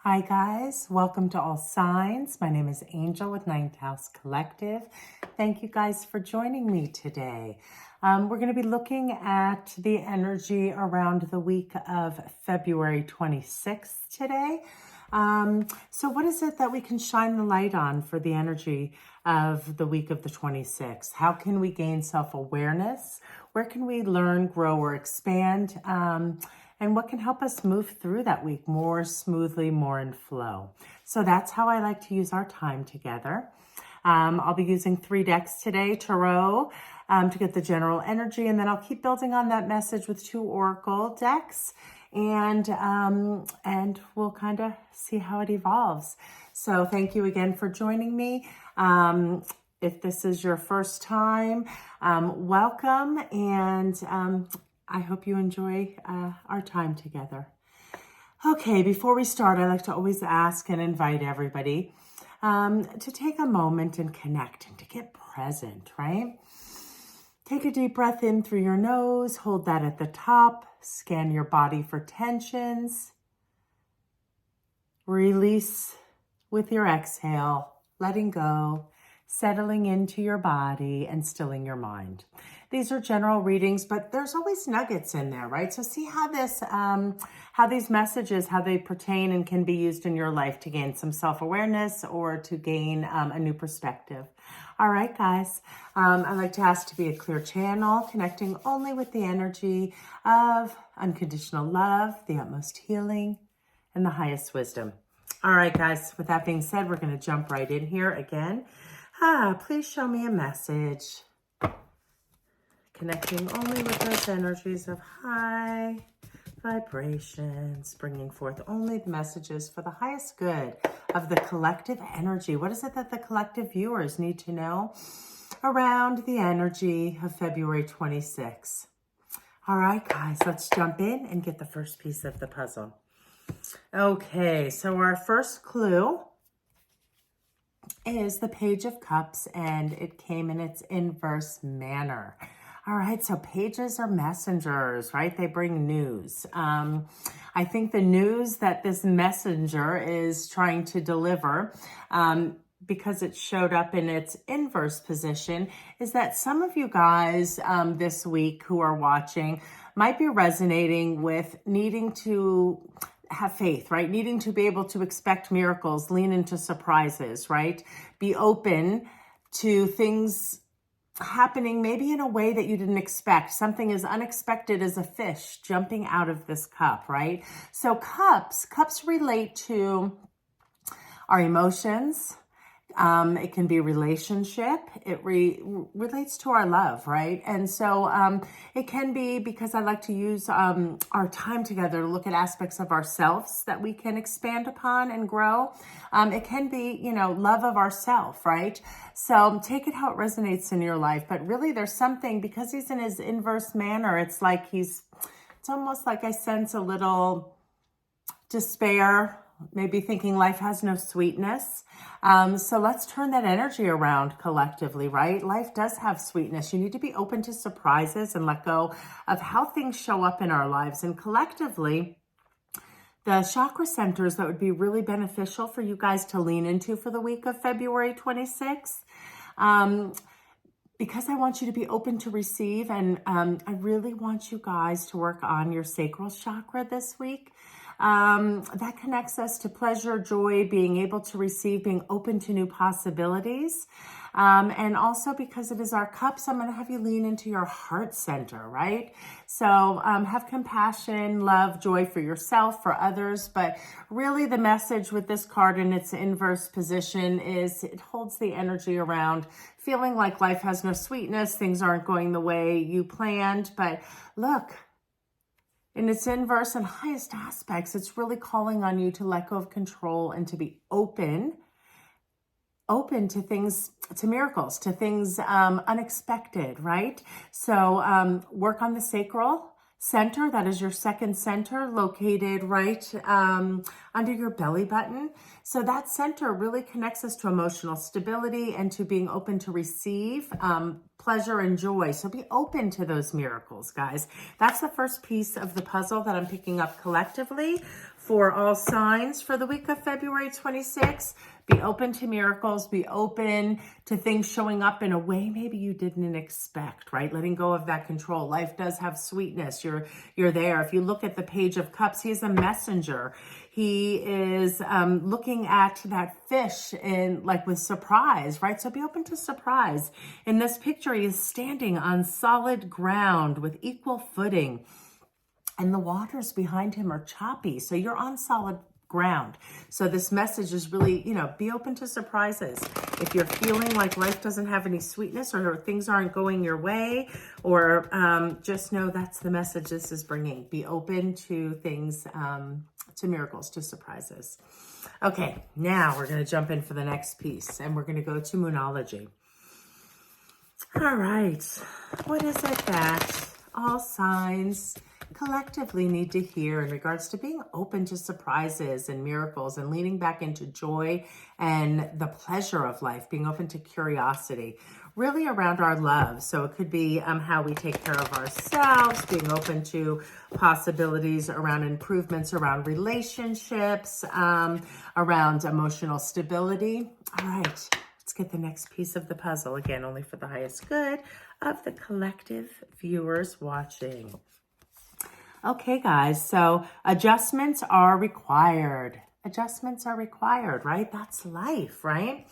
Hi guys, welcome to All Signs. My name is Angel with Ninth House Collective. Thank you guys for joining me today. We're going to be looking at the energy around the week of February 26th today. So what is it that we can shine the light on for the energy of the week of the 26th? How can we gain self-awareness? Where can we learn, grow, or expand? And what can help us move through that week more smoothly, more in flow. So that's how I like to use our time together. I'll be using 3 decks today, Tarot, to get the general energy, and then I'll keep building on that message with 2 Oracle decks, and we'll kind of see how it evolves. So thank you again for joining me. If this is your first time, welcome, and I hope you enjoy our time together. Okay, before we start, I like to always ask and invite everybody to take a moment and connect and to get present, right? Take a deep breath in through your nose, hold that at the top, scan your body for tensions. Release with your exhale, letting go, settling into your body and stilling your mind. These are general readings, but there's always nuggets in there, right? So see how these messages, how they pertain and can be used in your life to gain some self-awareness or to gain a new perspective. All right, guys, I like to ask to be a clear channel, connecting only with the energy of unconditional love, the utmost healing, and the highest wisdom. All right, guys, with that being said, we're going to jump right in here again. Please show me a message. Connecting only with those energies of high vibrations, bringing forth only the messages for the highest good of the collective energy. What is it that the collective viewers need to know around the energy of February 26th? All right, guys, let's jump in and get the first piece of the puzzle. Okay, so our first clue is the Page of Cups, and it came in its inverse manner. All right, so pages are messengers, right? They bring news. I think the news that this messenger is trying to deliver, because it showed up in its inverse position, is that some of you guys this week who are watching might be resonating with needing to have faith, right? Needing to be able to expect miracles, lean into surprises, right? Be open to things happening maybe in a way that you didn't expect. Something as unexpected as a fish jumping out of this cup, right? So cups relate to our emotions. It can be relationship. It relates to our love, right? And so it can be, because I like to use our time together to look at aspects of ourselves that we can expand upon and grow. It can be, love of ourself, right? So take it how it resonates in your life. But really there's something, because he's in his inverse manner, it's almost like I sense a little despair, maybe thinking life has no sweetness. So let's turn that energy around collectively, right? Life does have sweetness. You need to be open to surprises and let go of how things show up in our lives. And collectively, the chakra centers that would be really beneficial for you guys to lean into for the week of February 26th. Because I want you to be open to receive, and I really want you guys to work on your sacral chakra this week. That connects us to pleasure, joy, being able to receive, being open to new possibilities. And also because it is our cups, I'm going to have you lean into your heart center, right? So have compassion, love, joy for yourself, for others. But really the message with this card in its inverse position is it holds the energy around feeling like life has no sweetness, things aren't going the way you planned. But look, in its inverse and highest aspects, it's really calling on you to let go of control and to be open to things, to miracles, to things unexpected, right? So work on the sacral center. That is your second center, located right under your belly button. So that center really connects us to emotional stability and to being open to receive pleasure and joy. So be open to those miracles, guys. That's the first piece of the puzzle that I'm picking up collectively For all signs for the week of February 26th, be open to miracles, be open to things showing up in a way maybe you didn't expect, right? Letting go of that control. Life does have sweetness. You're there. If you look at the Page of Cups, he's a messenger. He is looking at that fish in like with surprise, right? So be open to surprise. In this picture, he is standing on solid ground with equal footing, and the waters behind him are choppy. So you're on solid ground. So this message is really, be open to surprises. If you're feeling like life doesn't have any sweetness or things aren't going your way, or just know that's the message this is bringing. Be open to things, to miracles, to surprises. Okay, now we're going to jump in for the next piece, and we're going to go to Moonology. All right, what is it that all signs collectively need to hear in regards to being open to surprises and miracles and leaning back into joy and the pleasure of life, being open to curiosity, really around our love? So it could be how we take care of ourselves, being open to possibilities around improvements around relationships, around emotional stability. All right, let's get the next piece of the puzzle, again, only for the highest good of the collective viewers watching. Okay, guys, so adjustments are required. Adjustments are required, right? That's life, right?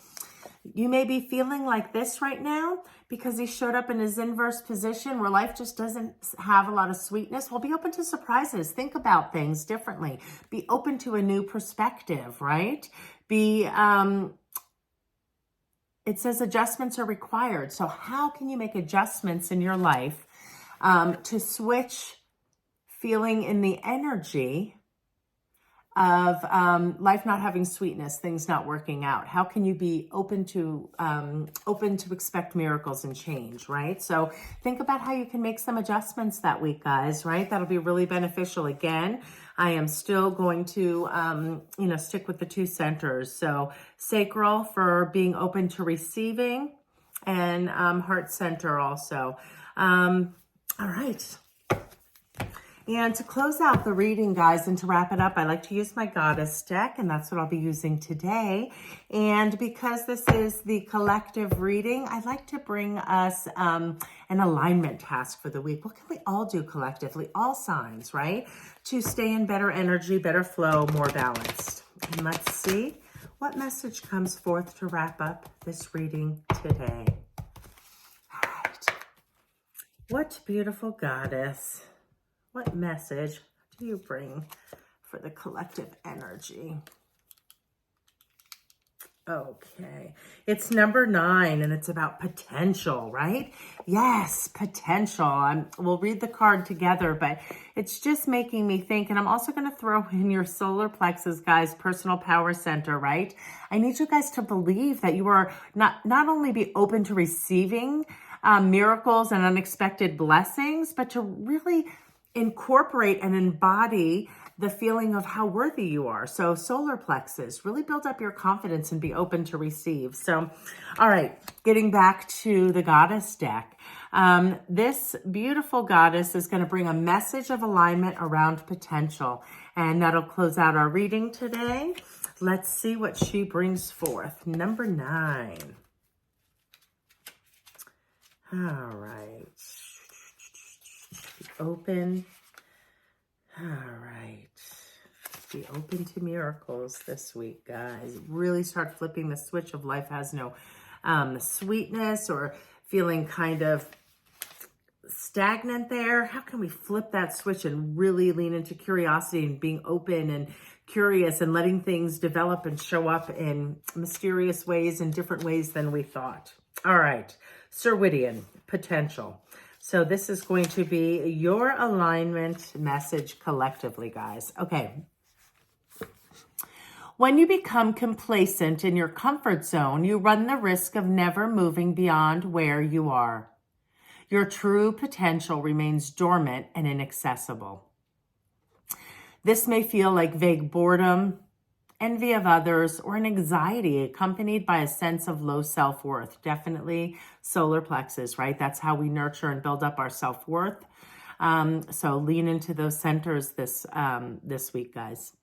You may be feeling like this right now because he showed up in his inverse position where life just doesn't have a lot of sweetness. Well, be open to surprises. Think about things differently. Be open to a new perspective, right? It says adjustments are required. So how can you make adjustments in your life to switch feeling in the energy of life not having sweetness, things not working out? How can you be open to expect miracles and change, right? So think about how you can make some adjustments that week, guys, right? That'll be really beneficial. Again, I am still going to, stick with the two centers. So sacral for being open to receiving, and heart center also. All right. And to close out the reading, guys, and to wrap it up, I like to use my Goddess deck, and that's what I'll be using today. And because this is the collective reading, I'd like to bring us an alignment task for the week. What can we all do collectively, all signs, right? To stay in better energy, better flow, more balanced. And let's see what message comes forth to wrap up this reading today. All right. What beautiful goddess. What message do you bring for the collective energy? Okay, it's number 9, and it's about potential, right? Yes, potential. We'll read the card together, but it's just making me think, and I'm also going to throw in your solar plexus, guys, personal power center, right? I need you guys to believe that you are not only be open to receiving miracles and unexpected blessings, but to really incorporate and embody the feeling of how worthy you are. So solar plexus, really build up your confidence and be open to receive. So, all right, getting back to the goddess deck. This beautiful goddess is going to bring a message of alignment around potential, and that'll close out our reading today. Let's see what she brings forth. Number 9. All right. Open. All right. Be open to miracles this week, guys. Really start flipping the switch of life has no sweetness, or feeling kind of stagnant there. How can we flip that switch and really lean into curiosity and being open and curious and letting things develop and show up in mysterious ways and different ways than we thought? All right. Cervidian, potential. So this is going to be your alignment message collectively, guys. Okay. When you become complacent in your comfort zone, you run the risk of never moving beyond where you are. Your true potential remains dormant and inaccessible. This may feel like vague boredom, envy of others, or an anxiety accompanied by a sense of low self-worth. Definitely solar plexus, right? That's how we nurture and build up our self-worth. So lean into those centers this week, guys.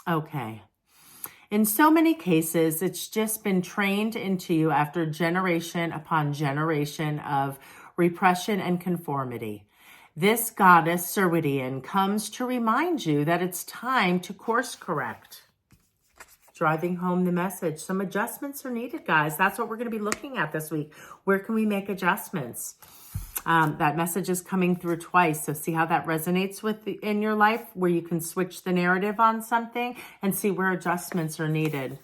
Okay. In so many cases, it's just been trained into you after generation upon generation of repression and conformity. This goddess, Ceridian, comes to remind you that it's time to course correct. Driving home the message. Some adjustments are needed, guys. That's what we're going to be looking at this week. Where can we make adjustments? That message is coming through twice. So see how that resonates in your life, where you can switch the narrative on something and see where adjustments are needed.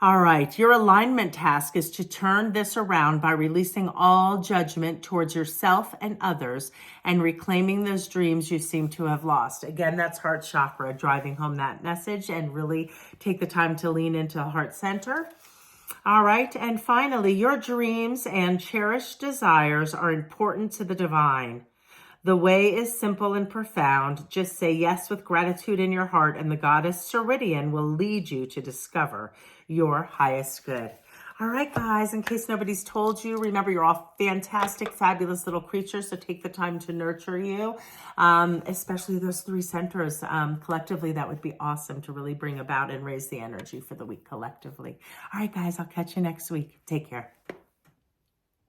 All right, your alignment task is to turn this around by releasing all judgment towards yourself and others and reclaiming those dreams you seem to have lost. Again, that's heart chakra, driving home that message, and really take the time to lean into heart center. All right, and finally, your dreams and cherished desires are important to the divine. The way is simple and profound. Just say yes with gratitude in your heart, and the goddess Ceridian will lead you to discover your highest good. All right, guys, in case nobody's told you, remember you're all fantastic, fabulous little creatures, so take the time to nurture you, especially those 3 centers. Collectively, that would be awesome to really bring about and raise the energy for the week collectively. All right, guys, I'll catch you next week. Take care.